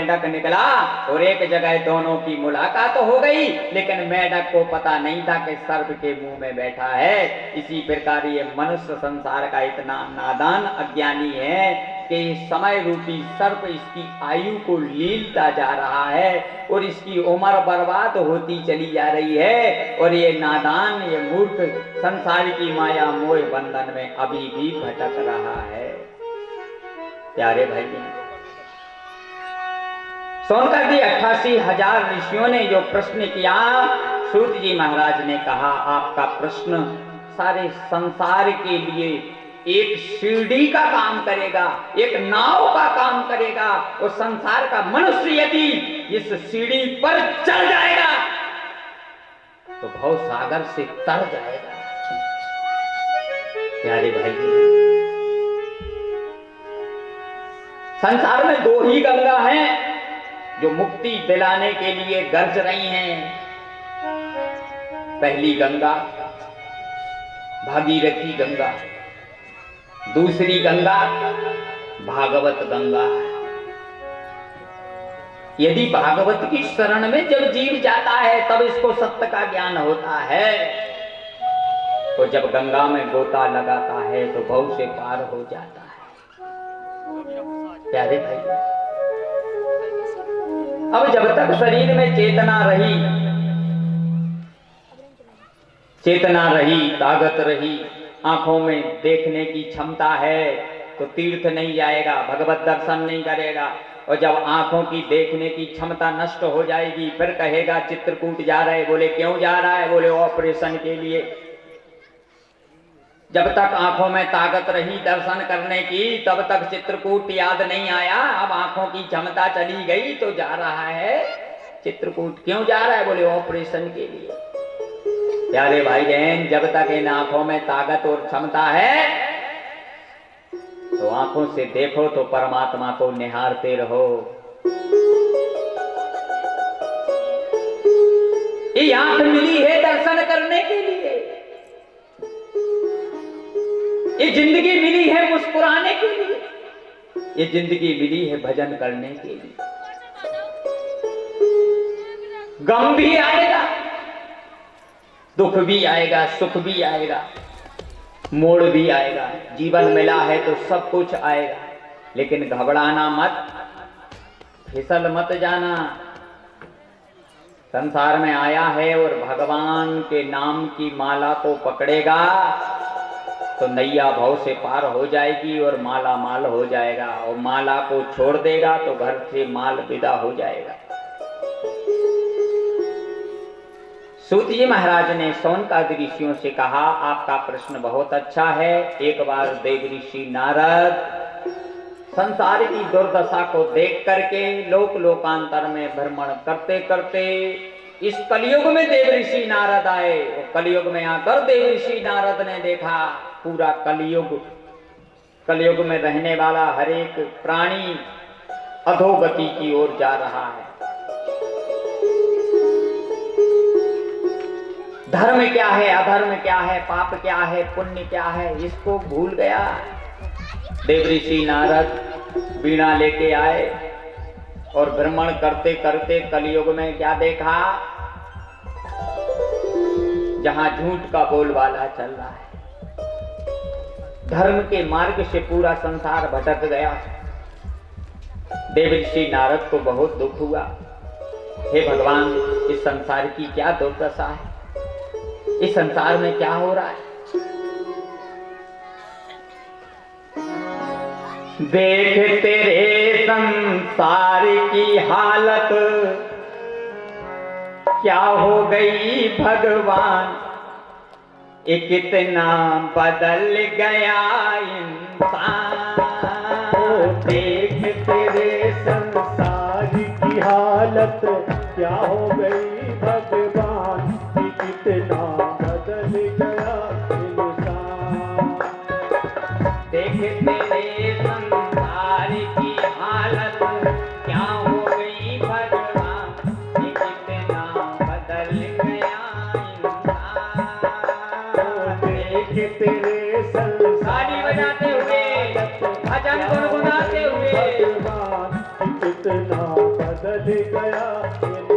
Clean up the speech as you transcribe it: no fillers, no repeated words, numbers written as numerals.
मेंढक निकला और एक जगह दोनों की मुलाकात हो गई, लेकिन मेंढक को पता नहीं था कि सर्प के मुंह में बैठा है। इसी प्रकार ये मनुष्य संसार का इतना नादान अज्ञानी है कि समय रूपी सर्प इसकी आयु को लीलता जा रहा है और इसकी उम्र बर्बाद होती चली जा रही है, और ये नादान, ये मूर्ख संसार की माया मोह बंधन में अभी भी भटक रहा है। प्यारे भाई, सोनकादि 88,000 ऋषियों ने जो प्रश्न किया, सूत जी महाराज ने कहा आपका प्रश्न सारे संसार के लिए एक सीढ़ी का काम करेगा, एक नाव का काम करेगा। और संसार का मनुष्य यदि इस सीढ़ी पर चढ़ जाएगा तो भव सागर से तर जाएगा। प्यारे भाई, संसार में दो ही गंगा हैं जो मुक्ति दिलाने के लिए गरज रही हैं। पहली गंगा भागीरथी गंगा, दूसरी गंगा भागवत गंगा। यदि भागवत की शरण में जब जीव जाता है तब इसको सत्य का ज्ञान होता है, तो जब गंगा में गोता लगाता है तो भव से पार हो जाता है। प्यारे भाई, अब जब तक शरीर में चेतना रही, ताकत रही, आंखों में देखने की क्षमता है, तो तीर्थ नहीं जाएगा, भगवत दर्शन नहीं करेगा। और जब आंखों की देखने की क्षमता नष्ट हो जाएगी, फिर कहेगा चित्रकूट जा रहे। बोले क्यों जा रहा है? बोले ऑपरेशन के लिए। जब तक आंखों में ताकत रही दर्शन करने की, तब तक चित्रकूट याद नहीं आया। अब आंखों की क्षमता चली गई तो जा रहा है चित्रकूट। क्यों जा रहा है? बोले ऑपरेशन के लिए। प्यारे भाई बहन, जब तक इन आंखों में ताकत और क्षमता है तो आंखों से देखो तो परमात्मा को निहारते रहो। ये आंख मिली है दर्शन करने के लिए, ये जिंदगी मिली है मुस्कुराने के लिए, ये जिंदगी मिली है भजन करने के लिए। गम भी आएगा, दुख भी आएगा, सुख भी आएगा, मोड़ भी आएगा। जीवन मिला है तो सब कुछ आएगा, लेकिन घबराना मत, फिसल मत जाना। संसार में आया है और भगवान के नाम की माला को पकड़ेगा तो नैया भव से पार हो जाएगी और माला माल हो जाएगा। और माला को छोड़ देगा तो घर से माल विदा हो जाएगा। सूत जी महाराज ने शौनकादि ऋषियों से कहा आपका प्रश्न बहुत अच्छा है। एक बार देव ऋषि नारद संसार की दुर्दशा को देख करके लोक लोकांतर में भ्रमण करते करते इस कलयुग में देव ऋषि नारद आए। और कलयुग में आकर देव ऋषि नारद ने देखा पूरा कलयुग में रहने वाला हर एक प्राणी अधोगति की ओर जा रहा है। धर्म क्या है, अधर्म क्या है, पाप क्या है, पुण्य क्या है, इसको भूल गया। देव ऋषि नारद वीणा लेके आए और भ्रमण करते करते कलयुग में क्या देखा, जहां झूठ का बोलबाला चल रहा है, धर्म के मार्ग से पूरा संसार भटक गया। देव ऋषि नारद को बहुत दुख हुआ। हे भगवान, इस संसार की क्या दुर्दशा है, इस संसार में क्या हो रहा है। देख तेरे संसार की हालत क्या हो गई भगवान, ये कितना बदल गया इंसान। देख तेरे संसार की हालत क्या हो गई भगवान, ये कितना बदल गया इंसान। देख तेरे संसार की हालत क्या हो गई भगवान, ये कितना बदल गया इंसान। देख तेरे संसार ताली बजाते हुए, भजन गुनगुनाते हुए, भगवान कितना बदल गया ये